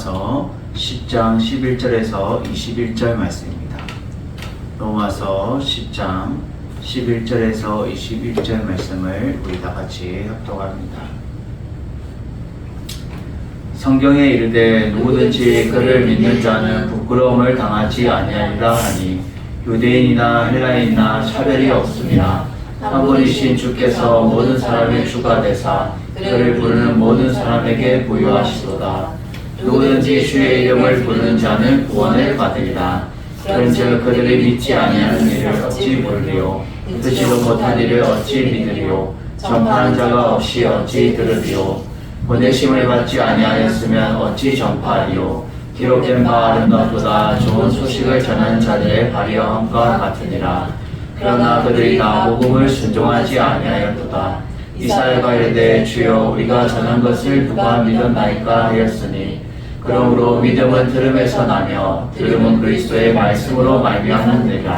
로마서 10장 11절에서 21절 말씀입니다. 로마서 10장 11절에서 21절 말씀을 우리 다 같이 합독합니다. 성경에 이르되 누구든지 그를 믿는 자는 부끄러움을 당하지 아니하리라 하니 유대인이나 헬라인이나 차별이 없음이나 한 분이신 주께서 모든 사람의 주가 되사 그를 부르는 모든 사람에게 부유하시도다. 누구든지 주의 이름을 부르는 자는 구원을 받으리라. 그런즉 그들이 믿지 아니하는 일을 어찌 모르리요 듣지도 못한 일을 어찌 믿으리요 전파하는 자가 없이 어찌 들으리요 보내심을 받지 아니하였으면 어찌 전파하리요 기록된 바 아름답보다 좋은 소식을 전하는 자들의 발휘함과 같으니라. 그러나 그들이 다 복음을 순종하지 아니하였도다. 이사야가 이르되 주여 우리가 전한 것을 누가 믿었나이까 하였으니 그러므로 믿음은 들음에서 나며 들음은 그리스도의 말씀으로 말미암느니라.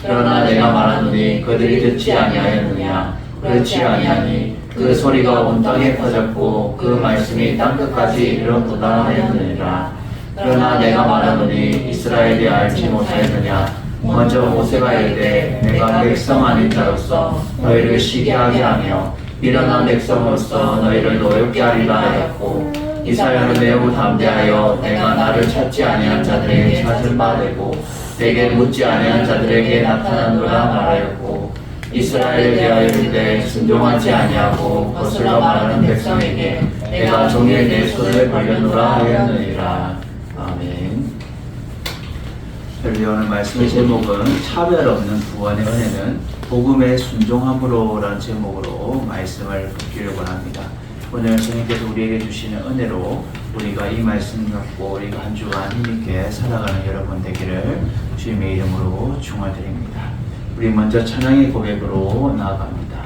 그러나 내가 말하노니 그들이 듣지 아니하였느냐 그렇지 아니하니 그 소리가 온 땅에 퍼졌고 그 말씀이 땅끝까지 이르렀도다 하였느니라. 그러나 내가 말하노니 이스라엘이 알지 못하였느냐 먼저 모세가 이르되 내가 백성 아닌 자로서 너희를 시기하게 하며 미련한 백성으로서 너희를 노엽게 하리라 하였고 이사야는 매우 담대하여 내가 나를 찾지 아니한 자들에게 찾은 바 되고 내게 묻지 아니한 자들에게 나타나노라 말하였고 이스라엘에 대하여 이르되 순종하지 아니하고 거슬러 말하는 백성에게 내가 종일 내 손을 벌려노라 하였느니라. 아멘. 우리 오늘 말씀의 제목은 차별 없는 구원의 은혜는 복음의 순종함으로 라는 제목으로 말씀을 붙이려고 합니다. 오늘 주님께서 우리에게 주시는 은혜로 우리가 이 말씀 갖고 우리가 한 주간 힘있게 살아가는 여러분 되기를 주님의 이름으로 축원드립니다. 우리 먼저 찬양의 고백으로 나아갑니다.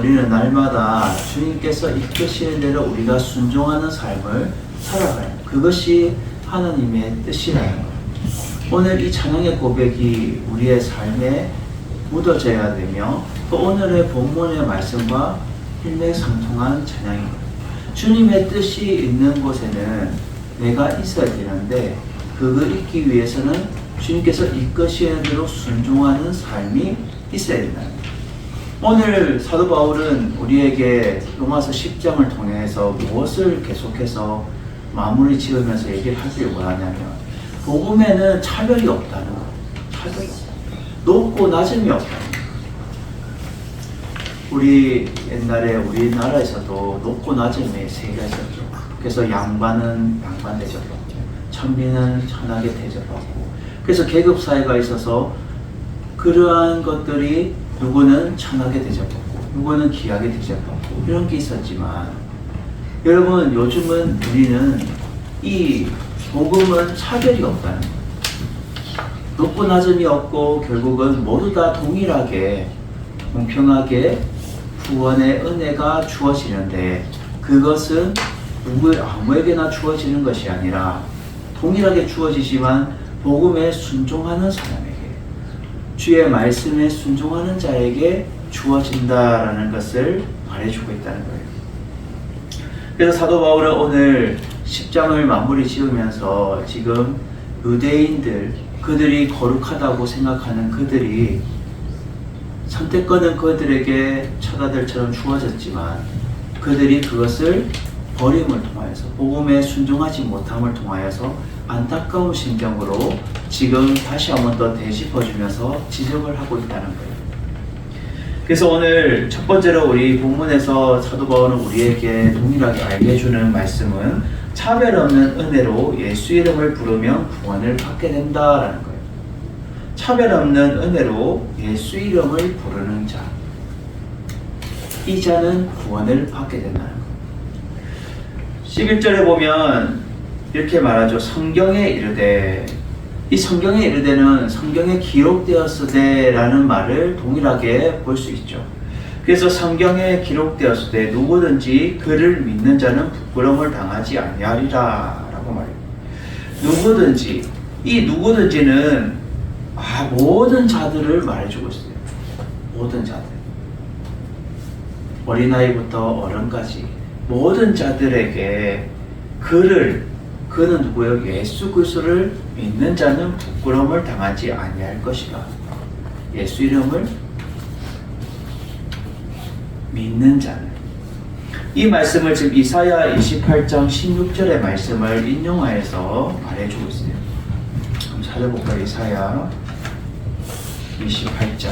우리는 날마다 주님께서 이끄시는 대로 우리가 순종하는 삶을 살아가요. 그것이 하나님의 뜻이라는 거예요. 오늘 이 찬양의 고백이 우리의 삶에 묻어져야 되며 또 오늘의 본문의 말씀과 일맥상통한 찬양입니다. 주님의 뜻이 있는 곳에는 내가 있어야 되는데 그걸 잊기 위해서는 주님께서 이끄시는 대로 순종하는 삶이 있어야 된다. 오늘 사도 바울은 우리에게 로마서 10장을 통해서 무엇을 계속해서 마무리 지으면서 얘기를 하길 원하냐면 복음에는 차별이 없다는 것. 차별이 없다. 높고 낮음이 없다는 것. 우리 옛날에 우리나라에서도 높고 낮음의 세계가 있었죠. 그래서 양반은 양반 대접받고 천민은 천하게 대접받고 그래서 계급사회가 있어서 그러한 것들이 누구는 천하게 대접받고 누구는 귀하게 대접받고 이런 게 있었지만 여러분 요즘은 우리는 이 복음은 차별이 없다는 거예요. 높고 낮음이 없고 결국은 모두 다 동일하게 공평하게 구원의 은혜가 주어지는데 그것은 아무에게나 주어지는 것이 아니라 동일하게 주어지지만 복음에 순종하는 사람에게 주의 말씀에 순종하는 자에게 주어진다라는 것을 말해주고 있다는 거예요. 그래서 사도 바울은 오늘 10장을 마무리 지으면서 지금 유대인들 그들이 거룩하다고 생각하는 그들이 선택권은 그들에게 처가들처럼 주어졌지만 그들이 그것을 버림을 통하여서 복음에 순종하지 못함을 통하여서 안타까운 심정으로 지금 다시 한번 더 되짚어주면서 지적을 하고 있다는 거예요. 그래서 오늘 첫 번째로 우리 본문에서 사도 바울은 우리에게 동일하게 알게 해주는 말씀은 차별 없는 은혜로 예수 이름을 부르면 구원을 받게 된다라는 거예요. 차별 없는 은혜로 예수 이름을 부르는 자, 이 자는 구원을 받게 된다는 거예요. 11절에 보면 이렇게 말하죠. 성경에 이르되, 이 성경에 이르되는 성경에 기록되었으되 라는 말을 동일하게 볼 수 있죠. 그래서 성경에 기록되었을 때 누구든지 그를 믿는 자는 부끄러움을 당하지 아니하리라 라고 말해요. 누구든지, 이 누구든지는 모든 자들을 말해주고 있어요. 모든 자들, 어린아이부터 어른까지 모든 자들에게 그는 누구예요? 예수 그리스도를 믿는 자는 부끄러움을 당하지 아니할 것이다. 예수 이름을 믿는 자는, 이 말씀을 지금 이사야 28장 16절의 말씀을 인용하여서 말해주고 있어요. 한번 찾아볼까요? 이사야 28장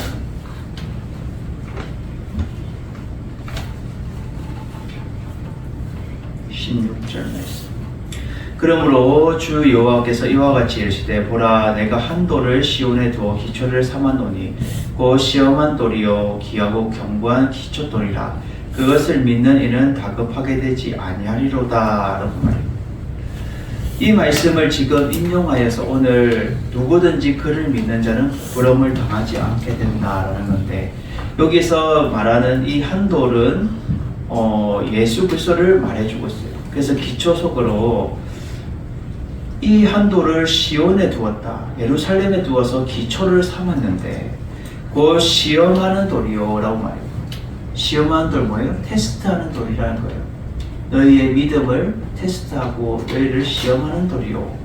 16절 말씀. 그러므로 주 여호와께서 이와 같이 이르시되 보라 내가 한 돌을 시온에 두어 기초를 삼았노니 곧 시험한 돌이요 귀하고 견고한 기초돌이라 그것을 믿는 이는 다급하게 되지 아니하리로다 라고 말합니다. 이 말씀을 지금 인용하여서 오늘 누구든지 그를 믿는 자는 부끄러움을 당하지 않게 된다라는 건데, 여기서 말하는 이 한 돌은 예수 그리스도를 말해주고 있어요. 그래서 기초석으로 이 한 돌을 시온에 두었다, 예루살렘에 두어서 기초를 삼았는데 그 시험하는 돌이요 라고 말해요. 시험하는 돌 뭐예요? 테스트하는 돌이라는 거예요. 너희의 믿음을 테스트하고 너희를 시험하는 돌이요,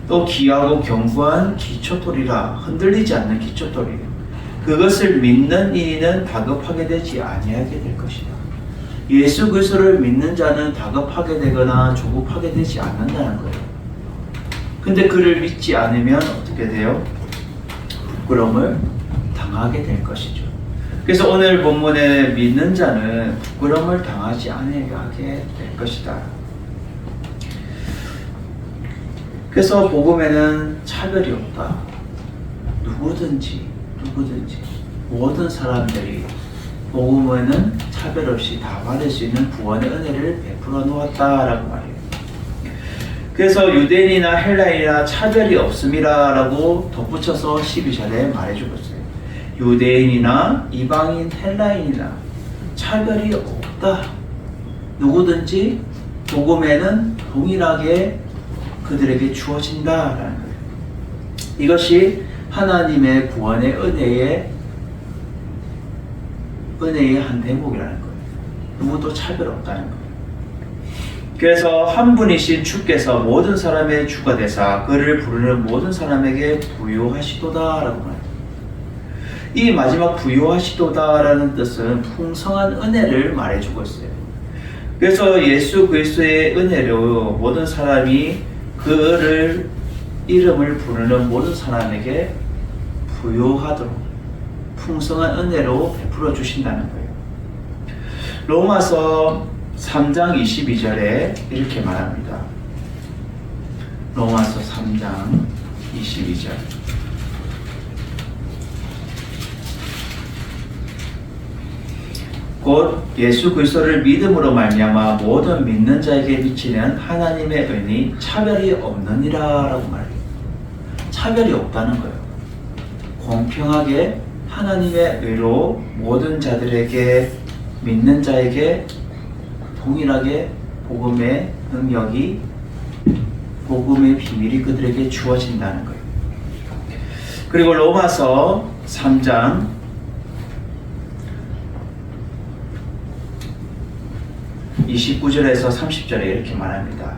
또 귀하고 견고한 기초돌이라 흔들리지 않는 기초돌이요, 그것을 믿는 이는 다급하게 되지 아니하게 될 것이다. 예수 그리스도를 믿는 자는 다급하게 되거나 조급하게 되지 않는다는 거예요. 근데 그를 믿지 않으면 어떻게 돼요? 부끄러움을 당하게 될 것이죠. 그래서 오늘 본문에 믿는 자는 부끄러움을 당하지 않게 될 것이다. 그래서 복음에는 차별이 없다. 누구든지 모든 사람들이 복음에는 차별 없이 다 받을 수 있는 구원의 은혜를 베풀어 놓았다라고 말해요. 그래서 유대인이나 헬라인이나 차별이 없음이라 라고 덧붙여서 12절에 말해주고 있어요. 유대인이나 이방인 헬라인이나 차별이 없다. 누구든지 복음에는 동일하게 그들에게 주어진다라는 거예요. 이것이 하나님의 구원의 은혜의 한 대목이라는 거예요. 누구도 차별 없다는 거예요. 그래서 한 분이신 주께서 모든 사람의 주가 되사 그를 부르는 모든 사람에게 부요하시도다라고 말합니다. 이 마지막 부요하시도다라는 뜻은 풍성한 은혜를 말해주고 있어요. 그래서 예수 그리스도의 은혜로 모든 사람이 그를 이름을 부르는 모든 사람에게 부요하도록 풍성한 은혜로 베풀어 주신다는 거예요. 로마서 3장 22절에 이렇게 말합니다. 로마서 3장 22절. 곧 예수 그리스도를 믿음으로 말미암아 모든 믿는 자에게 미치는 하나님의 은이 차별이 없느니라라고 말해요. 차별이 없다는 거예요. 공평하게 하나님의 의로 모든 자들에게 믿는 자에게 동일하게 복음의 능력이 복음의 비밀이 그들에게 주어진다는 거예요. 그리고 로마서 3장 29절에서 30절에 이렇게 말합니다.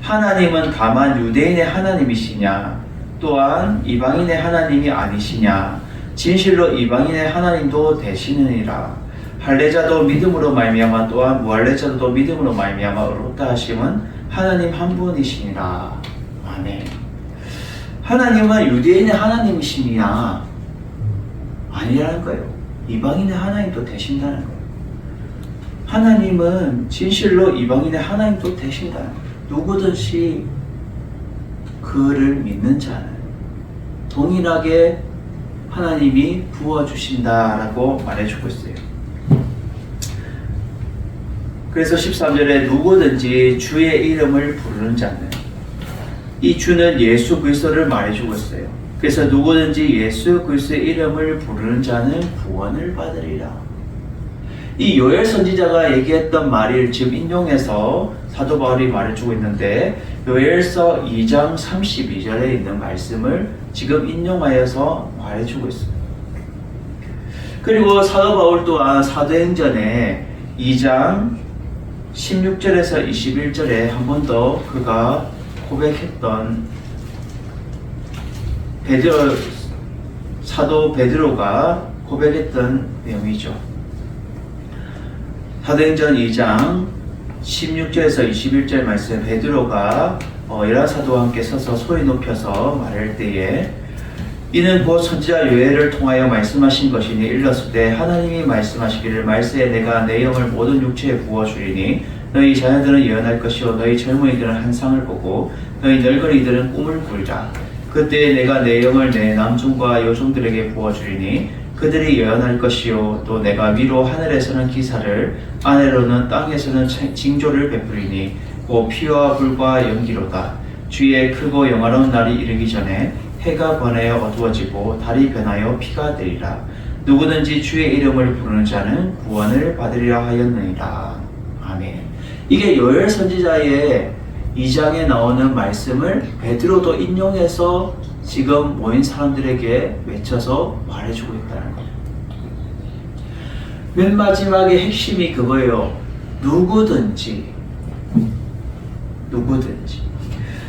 하나님은 다만 유대인의 하나님이시냐 또한 이방인의 하나님이 아니시냐 진실로 이방인의 하나님도 되시느니라. 할례자도 믿음으로 말미암아 또한 무할례자도 믿음으로 말미암아 의롭다 하심은 하나님 한 분이시니라. 아멘. 하나님은 유대인의 하나님이시냐 아니라는 거예요. 이방인의 하나님도 되신다는 거예요. 하나님은 진실로 이방인의 하나님도 되신다. 누구든지 그를 믿는 자는 동일하게 하나님이 부어주신다라고 말해주고 있어요. 그래서 13절에 누구든지 주의 이름을 부르는 자는, 이 주는 예수 그리스도를 말해주고 있어요. 그래서 누구든지 예수 그리스도의 이름을 부르는 자는 구원을 받으리라. 이 요엘 선지자가 얘기했던 말을 지금 인용해서 사도 바울이 말해주고 있는데, 요엘서 2장 32절에 있는 말씀을 지금 인용하여서 말해주고 있어요. 그리고 사도 바울 또한 사도행전에 2장 16절에서 21절에 한 번 더 그가 고백했던 사도 베드로가 고백했던 내용이죠. 사도행전 2장 16절에서 21절 말씀, 베드로가 열한 사도와 함께 서서 소리 높여서 말할 때에 이는 곧 선지자 요엘을 통하여 말씀하신 것이니 일렀으되 하나님이 말씀하시기를 말세에 내가 내 영을 모든 육체에 부어주리니 너희 자녀들은 예언할 것이요 너희 젊은이들은 환상을 보고 너희 늙은이들은 꿈을 꿀자. 그때 내가 내 영을 내 남종과 여종들에게 부어주리니 그들이 예언할 것이요 또 내가 위로 하늘에서는 기사를 아래로는 땅에서는 징조를 베푸리니 곧 피와 불과 연기로다. 주의 크고 영화로운 날이 이르기 전에 해가 번하여 어두워지고 달이 변하여 피가 되리라. 누구든지 주의 이름을 부르는 자는 구원을 받으리라 하였느니라. 아멘. 이게 요엘 선지자의 2장에 나오는 말씀을 베드로도 인용해서 지금 모인 사람들에게 외쳐서 말해주고 있다는 거예요. 맨 마지막에 핵심이 그거예요. 누구든지.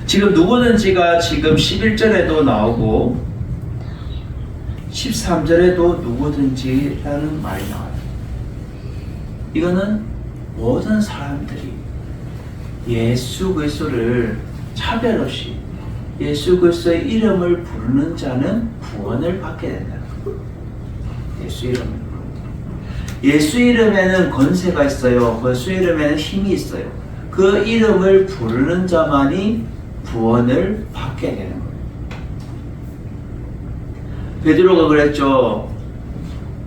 지금 누구든지가 지금 11절에도 나오고 13절에도 누구든지라는 말이 나와요. 이거는 모든 사람들이 예수 그리스도를 차별 없이 예수 그리스도의 이름을 부르는 자는 구원을 받게 된다는 거예요. 예수 이름을 부르는 자. 예수 이름에는 권세가 있어요. 예수 이름에는 힘이 있어요. 그 이름을 부르는 자만이 구원을 받게 되는 거예요. 베드로가 그랬죠.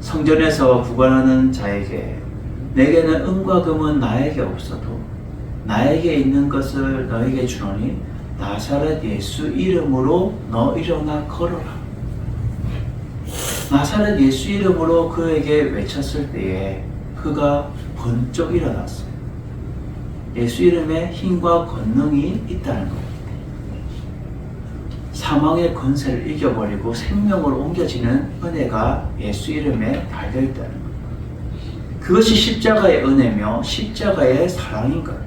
성전에서 구걸하는 자에게 내게는 은과 금은 나에게 없어도 나에게 있는 것을 너에게 주노니 나사렛 예수 이름으로 너 일어나 걸어라. 나사렛 예수 이름으로 그에게 외쳤을 때에 그가 번쩍 일어났어요. 예수 이름에 힘과 권능이 있다는 거예요. 사망의 권세를 이겨버리고 생명으로 옮겨지는 은혜가 예수 이름에 달려 있다는 거예요. 그것이 십자가의 은혜며 십자가의 사랑인 거예요.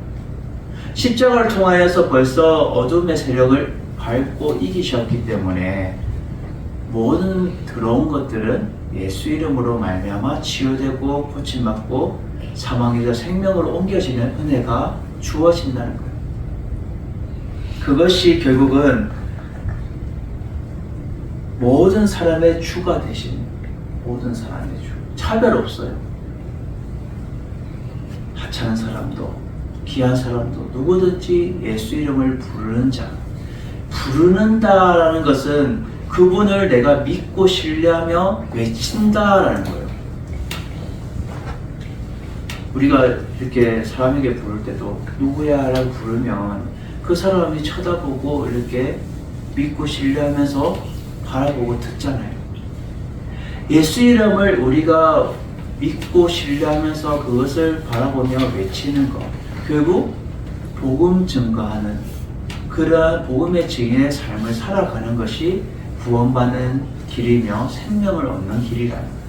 십자가를 통하여서 벌써 어둠의 세력을 밟고 이기셨기 때문에 모든 들어온 것들은 예수 이름으로 말미암아 치유되고 고침받고 사망에서 생명으로 옮겨지는 은혜가 주어진다는 거예요. 그것이 결국은 모든 사람의 주가 되신, 모든 사람의 주, 차별 없어요. 하찮은 사람도 귀한 사람도 누구든지 예수 이름을 부르는 자, 부르는다라는 것은 그분을 내가 믿고 신뢰하며 외친다라는 거예요. 우리가 이렇게 사람에게 부를 때도 누구야 라고 부르면 그 사람이 쳐다보고 이렇게 믿고 신뢰하면서 바라보고 듣잖아요. 예수 이름을 우리가 믿고 신뢰하면서 그것을 바라보며 외치는 것, 결국 복음 증거하는 그러한 복음의 증인의 삶을 살아가는 것이 구원받는 길이며 생명을 얻는 길이라는 거예요.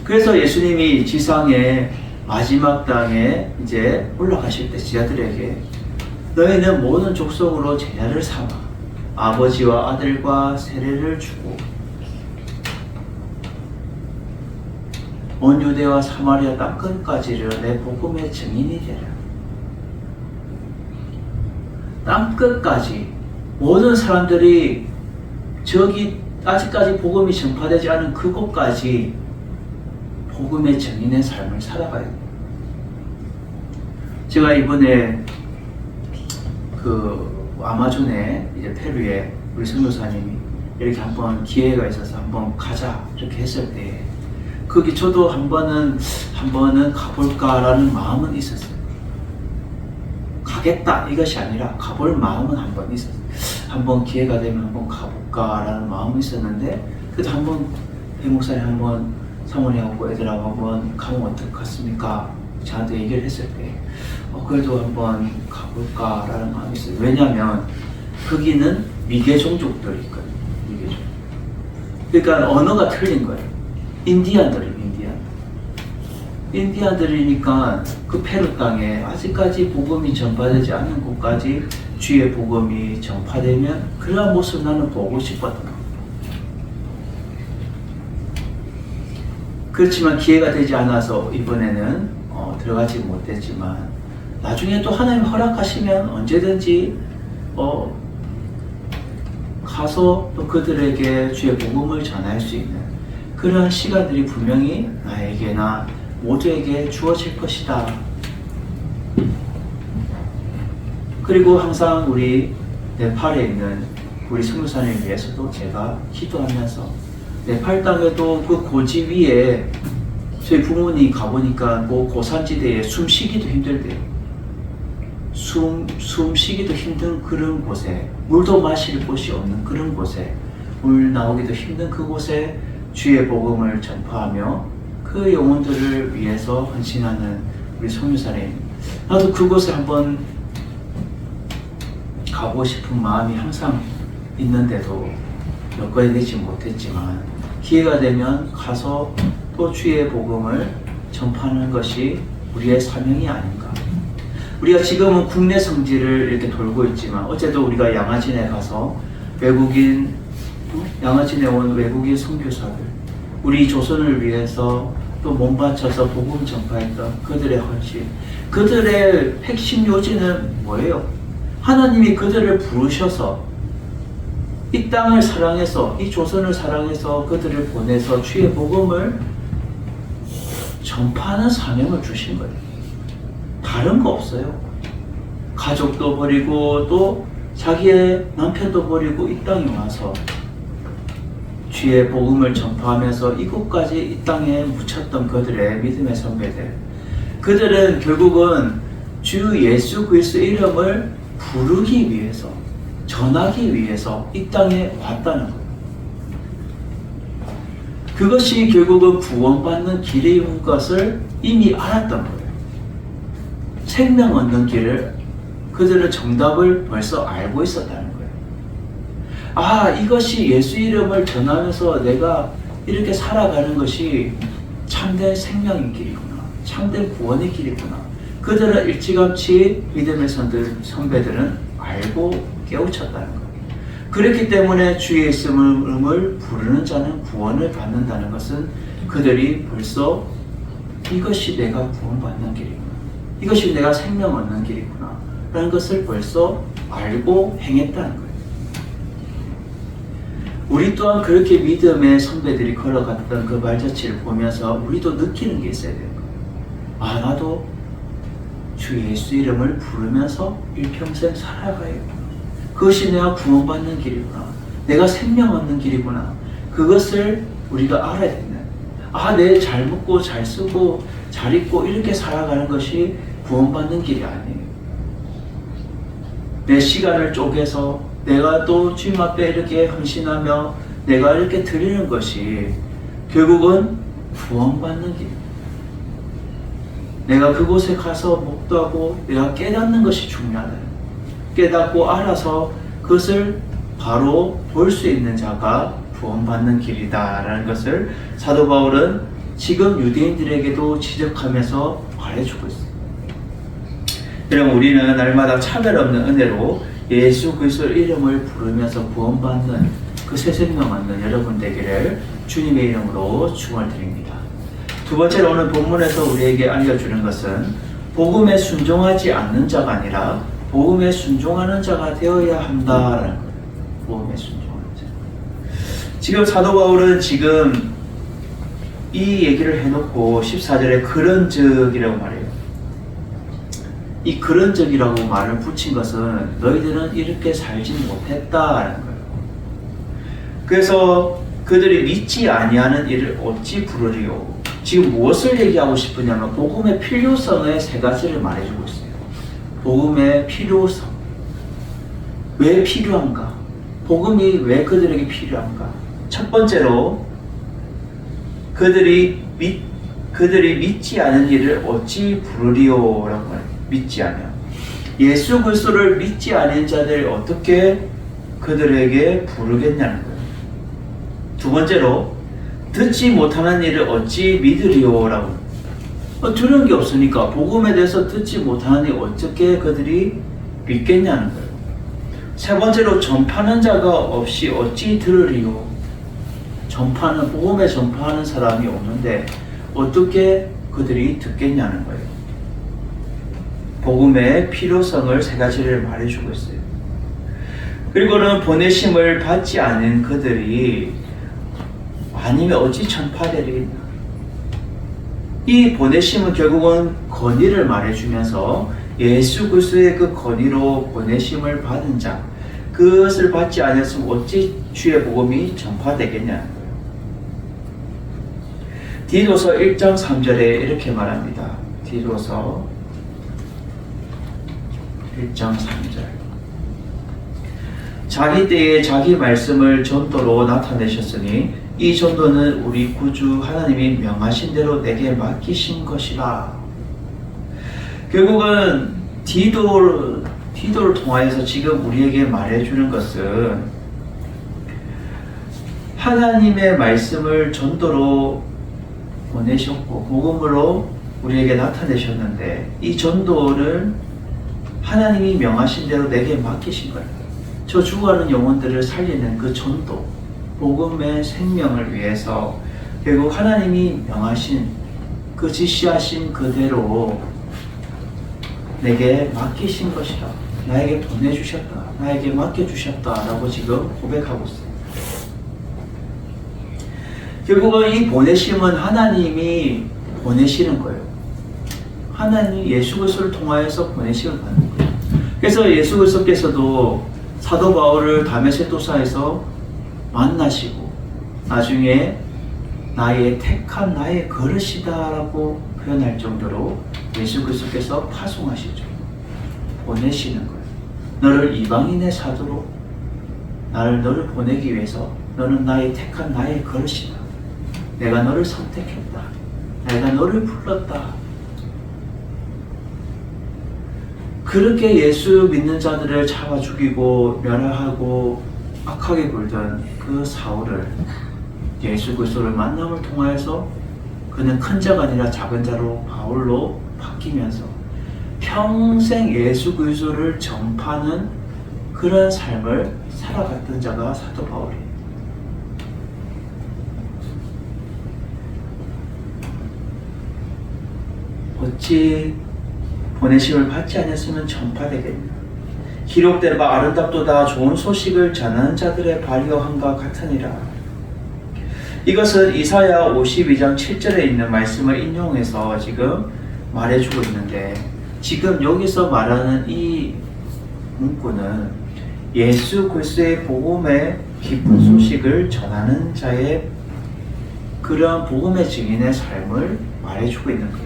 그래서 예수님이 지상의 마지막 땅에 이제 올라가실 때 제자들에게 너희는 모든 족속으로 제자를 삼아 아버지와 아들과 세례를 주고 온 유대와 사마리아 땅끝까지를 내 복음의 증인이 되라. 땅끝까지 모든 사람들이 저기 아직까지 복음이 전파되지 않은 그곳까지 복음의 증인의 삶을 살아가야 돼요. 제가 이번에 그 아마존에 이제 페루에 우리 선교사님이 이렇게 한번 기회가 있어서 한번 가자 이렇게 했을 때 거기 저도 한 번은 가볼까라는 마음은 있었어요. 가겠다 이것이 아니라 가볼 마음은 한 번 있었어요. 한번 기회가 되면 한번 가볼까라는 마음이 있었는데 그래도 한번 배 목사님 한번 사모님하고 애들하고 한번 가면 어떻겠습니까? 저한테 얘기를 했을 때 그래도 한번 가볼까라는 마음이 있어요. 왜냐하면 거기는 미개 종족들이 있거든요. 미개 종족. 그러니까 언어가 틀린 거예요. 인디안들이니까 그 페루 땅에 아직까지 복음이 전파되지 않는 곳까지 주의 복음이 전파되면 그러한 모습 나는 보고 싶었던 거예요. 그렇지만 기회가 되지 않아서 이번에는 들어가지 못했지만 나중에 또 하나님 허락하시면 언제든지 가서 또 그들에게 주의 복음을 전할 수 있는 그러한 시간들이 분명히 나에게나 모두에게 주어질 것이다. 그리고 항상 우리 네팔에 있는 우리 선교사님 위해서도 제가 기도하면서 네팔 땅에도 그 고지 위에 저희 부모님 가보니까 그 고산지대에 숨 쉬기도 힘들대요. 숨 쉬기도 힘든 그런 곳에 물도 마실 곳이 없는 그런 곳에 물 나오기도 힘든 그곳에 주의 복음을 전파하며 그 영혼들을 위해서 헌신하는 우리 선교사님, 나도 그곳에 한번 가고 싶은 마음이 항상 있는데도 여건이 되지 못했지만 기회가 되면 가서 또 주의 복음을 전파하는 것이 우리의 사명이 아닌가. 우리가 지금은 국내 성지를 이렇게 돌고 있지만 어제도 우리가 양아진에 가서 양아진에 온 외국인 선교사들, 우리 조선을 위해서 또 몸바쳐서 복음 전파했던 그들의 헌신, 그들의 핵심 요지는 뭐예요? 하나님이 그들을 부르셔서 이 땅을 사랑해서, 이 조선을 사랑해서 그들을 보내서 주의 복음을 전파하는 사명을 주신 거예요. 다른 거 없어요. 가족도 버리고 또 자기의 남편도 버리고 이 땅에 와서 주의 복음을 전파하면서 이곳까지 이 땅에 묻혔던 그들의 믿음의 선배들, 그들은 결국은 주 예수 그리스도의 이름을 부르기 위해서, 전하기 위해서 이 땅에 왔다는 거예요. 그것이 결국은 구원받는 길인 것을 이미 알았던 거예요. 생명 얻는 길을 그들은 정답을 벌써 알고 있었다는 거예요. 아, 이것이 예수 이름을 전하면서 내가 이렇게 살아가는 것이 참된 생명의 길이구나. 참된 구원의 길이구나. 그들은 일찌감치 믿음의 선배들은 알고 깨우쳤다는 거예요. 그렇기 때문에 주의 이름을 부르는 자는 구원을 받는다는 것은 그들이 벌써 이것이 내가 구원받는 길이구나. 이것이 내가 생명 얻는 길이구나. 라는 것을 벌써 알고 행했다는 거예요. 우리 또한 그렇게 믿음의 선배들이 걸어갔던 그 발자취를 보면서 우리도 느끼는 게 있어야 되는 거예요. 아, 나도 주 예수 이름을 부르면서 일평생 살아가야겠구나. 그것이 내가 구원받는 길이구나. 내가 생명 얻는 길이구나. 그것을 우리가 알아야 된다. 아, 내 잘 먹고 잘 쓰고 잘 입고 이렇게 살아가는 것이 구원받는 길이 아니에요. 내 시간을 쪼개서 내가 또 주님 앞에 이렇게 헌신하며 내가 이렇게 드리는 것이 결국은 구원받는 길. 내가 그곳에 가서 목도하고 내가 깨닫는 것이 중요하다. 깨닫고 알아서 그것을 바로 볼 수 있는 자가 구원받는 길이다라는 것을 사도 바울은 지금 유대인들에게도 지적하면서 말해주고 있습니다. 여러분, 우리는 날마다 차별 없는 은혜로 예수 그리스도 이름을 부르면서 구원받는 그 새 생명 얻는 여러분 되기를 주님의 이름으로 축원드립니다. 두 번째로 오늘 본문에서 우리에게 알려주는 것은 복음에 순종하지 않는 자가 아니라 복음에 순종하는 자가 되어야 한다라는 거예요. 복음에 순종하는 자. 지금 사도 바울은 지금 이 얘기를 해놓고 14절에 그런즉이라고 말해요. 이 그런즉이라고 말을 붙인 것은 너희들은 이렇게 살지 못했다라는 거예요. 그래서 그들이 믿지 아니하는 일을 어찌 부르리요. 지금 무엇을 얘기하고 싶으냐면 복음의 필요성의 세 가지를 말해주고 있어요. 복음의 필요성. 왜 필요한가? 복음이 왜 그들에게 필요한가? 첫 번째로 그들이 믿지 않은 일을 어찌 부르리요라고 말해요. 믿지 않아요. 예수 그리스도를 믿지 않은 자들 어떻게 그들에게 부르겠냐는 거예요. 두 번째로 듣지 못하는 일을 어찌 믿으리요라고. 들은 게 없으니까 복음에 대해서 듣지 못하는 일 어떻게 그들이 믿겠냐는 거예요. 세 번째로 전파하는 자가 없이 어찌 들으리요. 복음에 전파하는 사람이 없는데 어떻게 그들이 듣겠냐는 거예요. 복음의 필요성을 세 가지를 말해주고 있어요. 그리고는 보내심을 받지 않은 그들이 아니면 어찌 전파되리겠나. 이 보내심은 결국은 권위를 말해주면서 예수 그리스도의 그 권위로 보내심을 받은 자, 그것을 받지 않았으면 어찌 주의 복음이 전파되겠냐는 거예요. 디도서 1장 3절에 이렇게 말합니다. 디도서 1장 3절. 자기 때에 자기 말씀을 전도로 나타내셨으니 이 전도는 우리 구주 하나님이 명하신 대로 내게 맡기신 것이라. 결국은 디도를 통하여서 지금 우리에게 말해주는 것은 하나님의 말씀을 전도로 보내셨고 복음으로 우리에게 나타내셨는데 이 전도를 하나님이 명하신 대로 내게 맡기신 거예요. 저 죽어가는 영혼들을 살리는 그 전도, 복음의 생명을 위해서 결국 하나님이 명하신 그 지시하신 그대로 내게 맡기신 것이다. 나에게 보내주셨다. 나에게 맡겨주셨다. 라고 지금 고백하고 있어요. 결국은 이 보내심은 하나님이 보내시는 거예요. 하나님이 예수 그리스도를 통하여서 보내심을 받는 거예요. 그래서 예수 그리스도께서도 사도 바울을 다메섹 도사에서 만나시고 나중에 나의 택한 나의 그릇이다라고 표현할 정도로 예수 그리스도께서 파송하시죠. 보내시는 거예요. 너를 이방인의 사도로 너를 보내기 위해서 너는 나의 택한 나의 그릇이다. 내가 너를 선택했다. 내가 너를 불렀다. 그렇게 예수 믿는 자들을 잡아 죽이고 멸하고 악하게 굴던 그 사울을 예수 그리스도를 만남을 통하여서 그는 큰 자가 아니라 작은 자로 바울로 바뀌면서 평생 예수 그리스도를 전파하는 그런 삶을 살아갔던 자가 사도 바울이에요. 어찌 보내심을 받지 않았으면 전파되겠냐. 기록된 바 아름답도다 좋은 소식을 전하는 자들의 발효함과 같으니라. 이것은 이사야 52장 7절에 있는 말씀을 인용해서 지금 말해주고 있는데, 지금 여기서 말하는 이 문구는 예수 그리스도의 복음의 기쁜 소식을 전하는 자의 그런 복음의 증인의 삶을 말해주고 있는 거예요.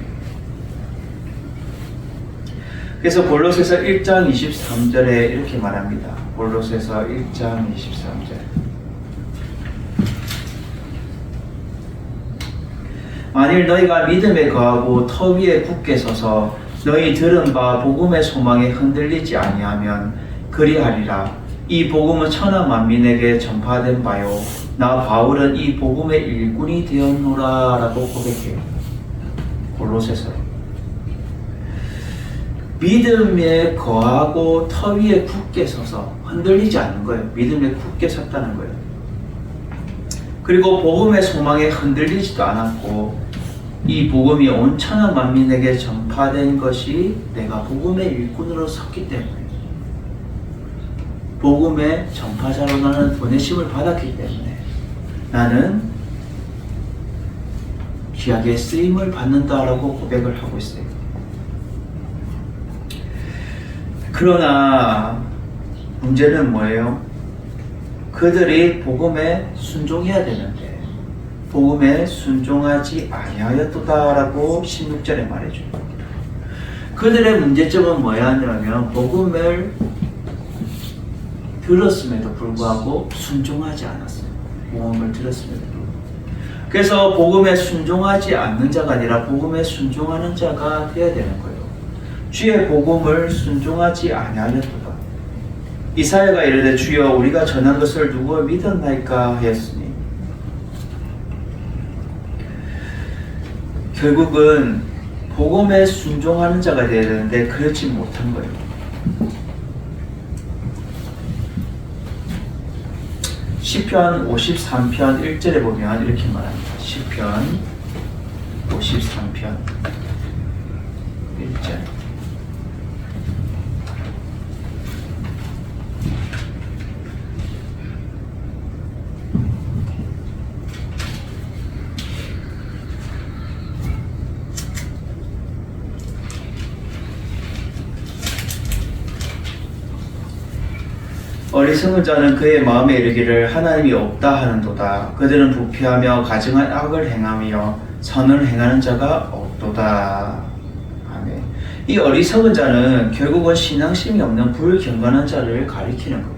그래서 골로새서 1장 23절에 이렇게 말합니다. 골로새서 1장 23절. 만일 너희가 믿음에 거하고 터 위에 굳게 서서 너희 들은 바 복음의 소망에 흔들리지 아니하면 그리하리라. 이 복음은 천하 만민에게 전파된 바요 나 바울은 이 복음의 일꾼이 되었노라 라고 고백해요. 골로새서. 믿음에 거하고 터 위에 굳게 서서 흔들리지 않는 거예요. 믿음에 굳게 섰다는 거예요. 그리고 복음의 소망에 흔들리지도 않았고, 이 복음이 온 천하 만민에게 전파된 것이 내가 복음의 일꾼으로 섰기 때문에, 복음의 전파자로 나는 보내심을 받았기 때문에 나는 귀하게 쓰임을 받는다라고 고백을 하고 있어요. 그러나 문제는 뭐예요? 그들이 복음에 순종해야 되는데 복음에 순종하지 아니하였도다라고 16절에 말해줘요. 그들의 문제점은 뭐였냐면 복음을 들었음에도 불구하고 순종하지 않았어요. 복음을 들었음에도 불구하고. 그래서 복음에 순종하지 않는 자가 아니라 복음에 순종하는 자가 되어야 되는 거예요. 주의 복음을 순종하지 아니하였도다. 이사야가 이르되 주여 우리가 전한 것을 누가 믿었나이까 하였으니, 결국은 복음에 순종하는 자가 되어야 되는데 그렇지 못한 거예요. 시편 53편 1절에 보면 이렇게 말합니다. 시편 53편 1절. 어리석은 자는 그의 마음에 이르기를 하나님이 없다 하는도다. 그들은 부패하며 가증한 악을 행하며 선을 행하는 자가 없도다. 아멘. 이 어리석은 자는 결국은 신앙심이 없는 불경건한 자를 가리키는 거예요.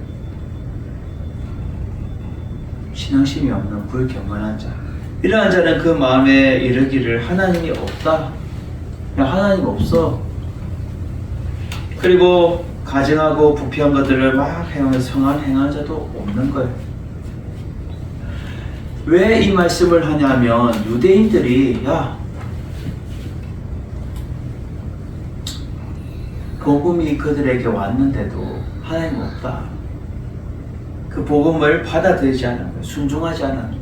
신앙심이 없는 불경건한 자. 이러한 자는 그 마음에 이르기를 하나님이 없다. 하나님 없어. 그리고 가증하고 부패한 것들을 막 행하면서 성한 행하는 자도 없는 거예요. 왜 이 말씀을 하냐면 유대인들이 복음이 그들에게 왔는데도 하나님 없다. 그 복음을 받아들이지 않은 거예요. 순종하지 않은 거예요.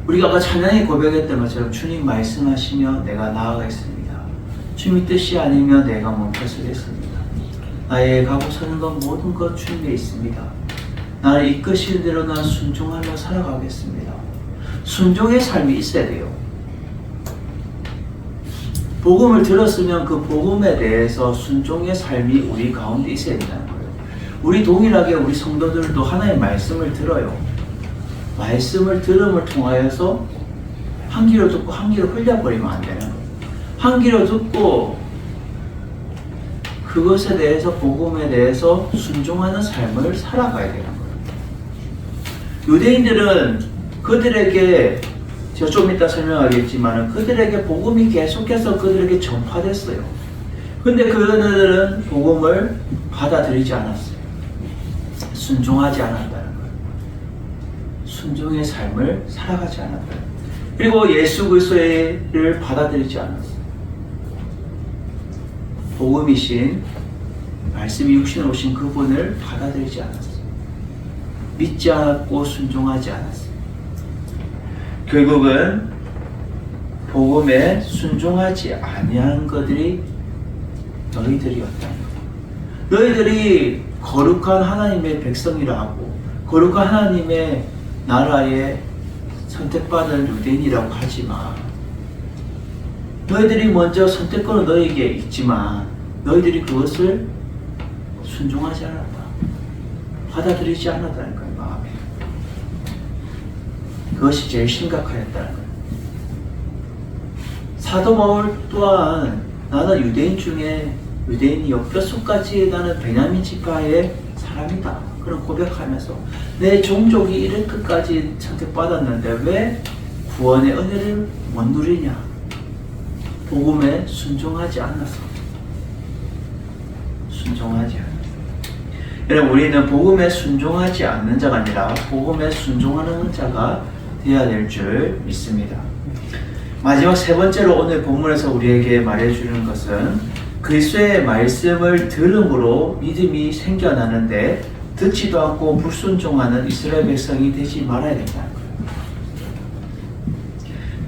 우리가 아까 찬양이 고백했던 것처럼 주님 말씀하시며 내가 나아가겠습니다. 주님의 뜻이 아니면 내가 멈춰서겠습니다. 나의 가고 서는 것 모든 것 주님에 있습니다. 나를 이끄시는 대로 난 순종하며 살아가겠습니다. 순종의 삶이 있어야 돼요. 복음을 들었으면 그 복음에 대해서 순종의 삶이 우리 가운데 있어야 된다는 거예요. 우리 동일하게 우리 성도들도 하나의 말씀을 들어요. 말씀을 들음을 통하여서 한 귀로 듣고 한 귀로 흘려버리면 안 되는 거예요. 한 귀로 듣고 그것에 대해서 복음에 대해서 순종하는 삶을 살아가야 되는 거예요. 유대인들은 그들에게, 제가 좀 이따 설명하겠지만 그들에게 복음이 계속해서 그들에게 전파됐어요. 근데 그들은 복음을 받아들이지 않았어요. 순종하지 않았다는 거예요. 순종의 삶을 살아가지 않았다는 거예요. 그리고 예수 그리스도를 받아들이지 않았어요. 복음이신, 말씀이 육신으로 오신 그분을 받아들이지 않았어요. 믿지 않았고 순종하지 않았어요. 결국은 복음에 순종하지 아니한 것들이 너희들이었다는 거예요. 너희들이 거룩한 하나님의 백성이라 하고 거룩한 하나님의 나라에 선택받은 유대인이라고 하지만 너희들이 먼저 선택권은 너희에게 있지만 너희들이 그것을 순종하지 않았다. 받아들이지 않았다는 거예요. 마음에. 그것이 제일 심각하였다는 거예요. 사도 바울 또한 나는 유대인 중에 유대인이 뼛속까지 나는 베냐민 지파의 사람이다. 그런 고백하면서 내 종족이 이렇게까지 선택받았는데 왜 구원의 은혜를 못 누리냐? 복음에 순종하지 않아서. 순종하지 않아서. 여러분, 우리는 복음에 순종하지 않는 자가 아니라 복음에 순종하는 자가 되어야 될 줄 믿습니다. 마지막 세 번째로 오늘 본문에서 우리에게 말해주는 것은 그리스도의 말씀을 들음으로 믿음이 생겨나는데 듣지도 않고 불순종하는 이스라엘 백성이 되지 말아야 된다는 거예요.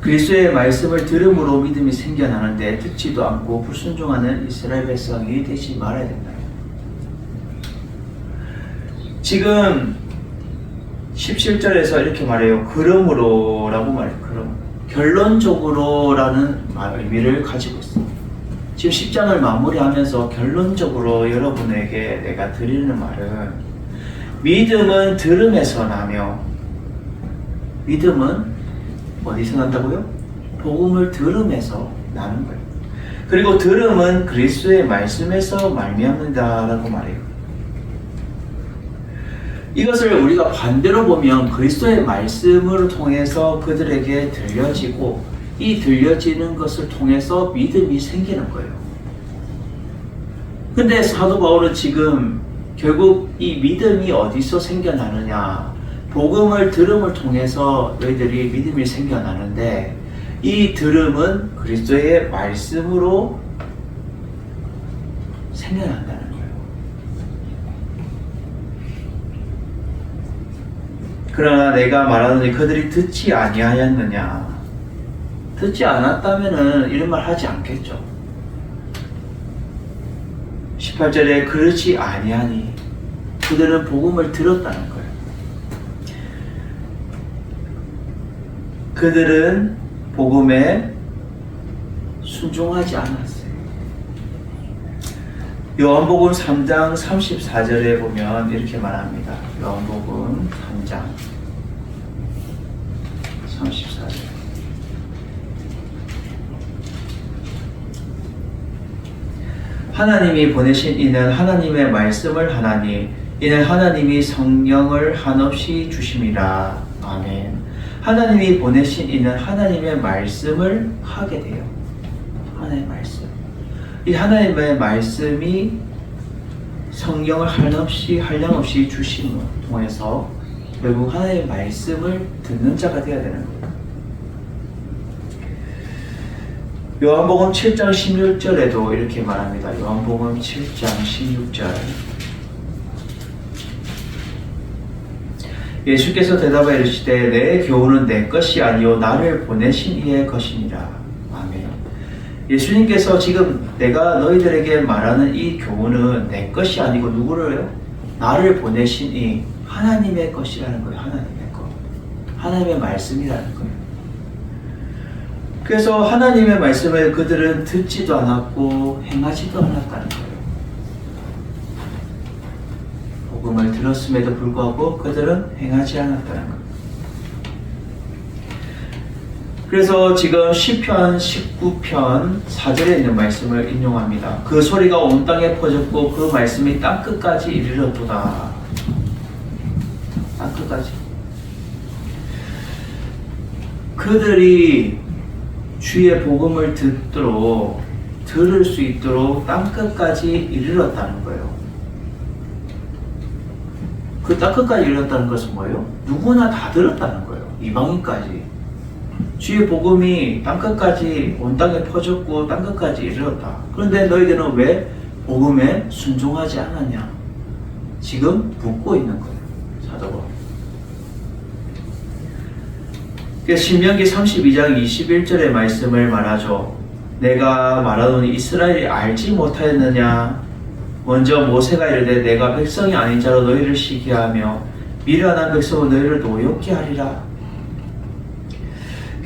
그리스도의 말씀을 들음으로 믿음이 생겨나는데 듣지도 않고 불순종하는 이스라엘 백성이 되지 말아야 된다. 지금 17절에서 이렇게 말해요. 그러므로라고 말해요. 그럼 결론적으로라는 의미를 가지고 있습니다. 지금 10장을 마무리하면서 결론적으로 여러분에게 내가 드리는 말은 믿음은 들음에서 나며 믿음은 어디서 난다고요? 복음을 들음에서 나는 거예요. 그리고 들음은 그리스도의 말씀에서 말미암는다라고 말해요. 이것을 우리가 반대로 보면 그리스도의 말씀을 통해서 그들에게 들려지고 이 들려지는 것을 통해서 믿음이 생기는 거예요. 근데 사도 바울은 지금 결국 이 믿음이 어디서 생겨나느냐? 복음을 들음을 통해서 너희들이 믿음이 생겨나는데 이 들음은 그리스도의 말씀으로 생겨난다는 거예요. 그러나 내가 말하노니 그들이 듣지 아니하였느냐? 듣지 않았다면은 이런 말 하지 않겠죠. 18절에 그렇지 아니하니 그들은 복음을 들었다는 거예요. 그들은 복음에 순종하지 않았어요. 요한복음 3장 34절에 보면 이렇게 말합니다. 요한복음 3장 34절. 하나님이 보내신 이는 하나님의 말씀을 하나니 이는 하나님이 성령을 한없이 주심이라. 아멘. 하나님이 보내신 이는 하나님의 말씀을 하게 돼요. 하나님의 말씀. 이 하나님의 말씀이 성령을 한량없이 주심을 통해서 결국 하나님의 말씀을 듣는 자가 되어야 되는 거예요. 요한복음 7장 16절에도 이렇게 말합니다. 요한복음 7장 16절. 예수께서 대답하여 이르시되 내 교훈은 내 것이 아니요 나를 보내신 이의 것이니라. 아멘. 예수님께서 지금 내가 너희들에게 말하는 이 교훈은 내 것이 아니고 누구를요? 나를 보내신 이 하나님의 것이라는 거예요. 하나님의 것. 하나님의 말씀이라는 거예요. 그래서 하나님의 말씀을 그들은 듣지도 않았고 행하지도 않았다는 거예요. 복음을 들었음에도 불구하고 그들은 행하지 않았다는 거예요. 그래서 지금 시편 19편 4절에 있는 말씀을 인용합니다. 그 소리가 온 땅에 퍼졌고 그 말씀이 땅끝까지 이르렀도다. 땅끝까지. 그들이 주의 복음을 들을 수 있도록 땅끝까지 이르렀다는 거예요. 그 땅끝까지 이르렀다는 것은 뭐예요? 누구나 다 들었다는 거예요. 이방인까지. 주의 복음이 땅끝까지 온 땅에 퍼졌고 땅끝까지 이르렀다. 그런데 너희들은 왜 복음에 순종하지 않았냐? 지금 묻고 있는 거예요. 사도가. 신명기 32장 21절의 말씀을 말하죠. 내가 말하노니 이스라엘이 알지 못하였느냐? 먼저 모세가 이르되 내가 백성이 아닌 자로 너희를 시기하며 미련한 백성은 너희를 노엽게 하리라.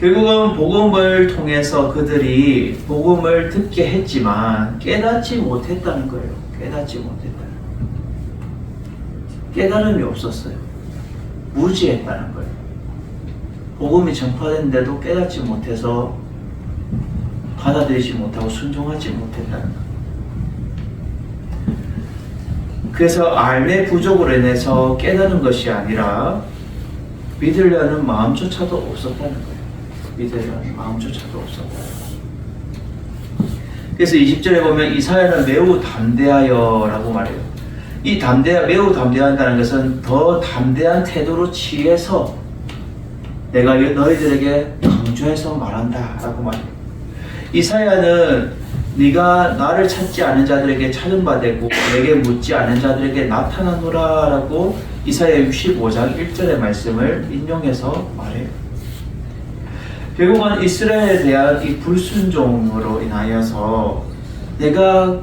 결국은 복음을 통해서 그들이 복음을 듣게 했지만 깨닫지 못했다는 거예요. 깨닫지 못했다는 거예요. 깨달음이 없었어요. 무지했다는 거예요. 복음이 전파됐는데도 깨닫지 못해서 받아들이지 못하고 순종하지 못했다는 거예요. 그래서 알의 부족으로 인해서 깨달은 것이 아니라 믿으려는 마음조차도 없었다는 거예요. 믿으려는 마음조차도 없었다는 거예요. 그래서 20절에 보면 이사야는 매우 담대하여 라고 말해요. 이 매우 담대한다는 것은 더 담대한 태도로 취해서 내가 너희들에게 강조해서 말한다 라고 말해요. 이사야는 네가 나를 찾지 않은 자들에게 찾은 바 되고 내게 묻지 않은 자들에게 나타나노라 라고 이사야 65장 1절의 말씀을 인용해서 말해요. 결국은 이스라엘에 대한 이 불순종으로 인하여서 내가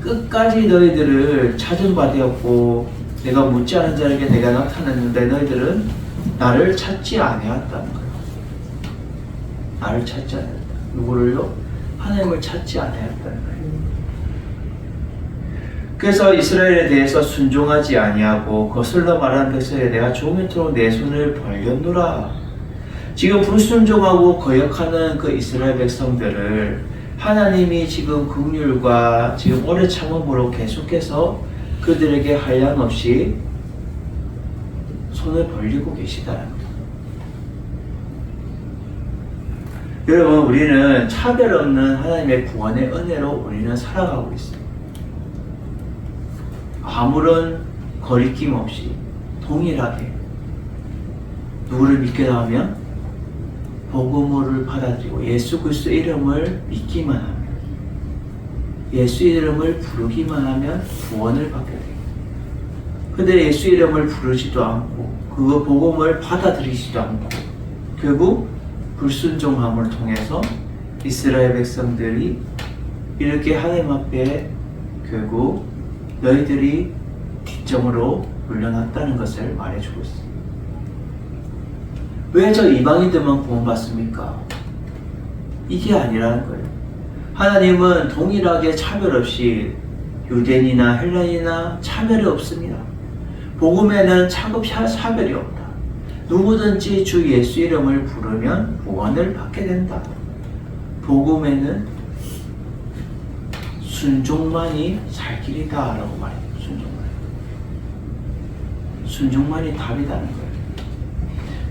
끝까지 너희들을 찾은 바 되었고 내가 묻지 않은 자에게 내가 나타났는데 너희들은 나를 찾지 아니하였다는 거예요. 나를 찾지 아니하였다. 누구를요? 하나님을 찾지 아니하였다는 거예요. 그래서 이스라엘에 대해서 순종하지 아니하고 거슬러 말하는 백성에 내가 종일토록 내 손을 벌렸노라. 지금 불순종하고 거역하는 그 이스라엘 백성들을 하나님이 지금 긍휼과 지금 오래 참음으로 계속해서 그들에게 한량없이 손을 벌리고 계시다는 거예요. 여러분, 우리는 차별 없는 하나님의 구원의 은혜로 우리는 살아가고 있어요. 아무런 거리낌 없이 동일하게 누구를 믿게나 하면 복음을 받아들이고 예수 그리스도 이름을 믿기만 하면 예수 이름을 부르기만 하면 구원을 받게 돼요. 근데 예수 이름을 부르지도 않고 그 복음을 받아들이지도 않고 결국 불순종함을 통해서 이스라엘 백성들이 이렇게 하나님 앞에 결국 너희들이 뒷점으로 물러났다는 것을 말해주고 있습니다. 왜 저 이방인들만 구원받습니까? 이게 아니라는 거예요. 하나님은 동일하게 차별 없이 유대인이나 헬라인이나 차별이 없습니다. 복음에는 차별이 없다. 누구든지 주 예수 이름을 부르면 구원을 받게 된다. 복음에는 순종만이 살 길이다 라고 말해요. 순종만이 답이라는 거예요.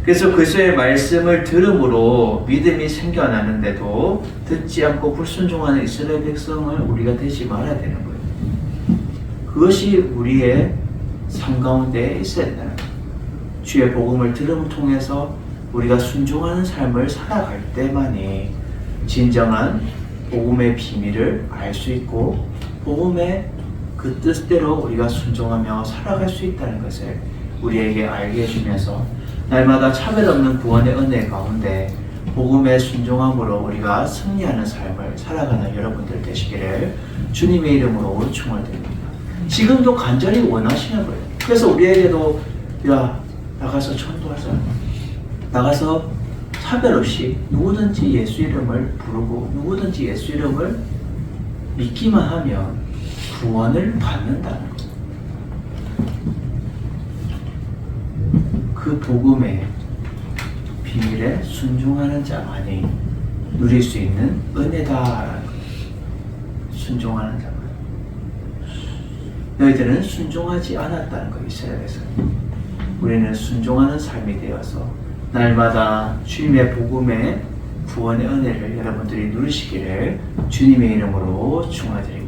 그래서 그리스도의 말씀을 들음으로 믿음이 생겨나는데도 듣지 않고 불순종하는 이스라엘 백성을 우리가 되지 말아야 되는 거예요. 그것이 우리의 삶 가운데 있어야 된다는 거예요. 주의 복음을 들음을 통해서 우리가 순종하는 삶을 살아갈 때만이 진정한 복음의 비밀을 알 수 있고 복음의 그 뜻대로 우리가 순종하며 살아갈 수 있다는 것을 우리에게 알게 해주면서 날마다 차별 없는 구원의 은혜 가운데 복음의 순종함으로 우리가 승리하는 삶을 살아가는 여러분들 되시기를 주님의 이름으로 축원을 드립니다. 지금도 간절히 원하시는 거예요. 그래서 우리에게도 야 나가서 전도하자. 나가서 차별 없이 누구든지 예수 이름을 부르고 누구든지 예수 이름을 믿기만 하면 구원을 받는다는 거예요. 그 복음의 비밀에 순종하는 자만이 누릴 수 있는 은혜다라는 거예요. 순종하는 자만. 너희들은 순종하지 않았다는 거예요. 이스라엘에서. 우리는 순종하는 삶이 되어서 날마다 주님의 복음의 구원의 은혜를 여러분들이 누리시기를 주님의 이름으로 축원드립니다.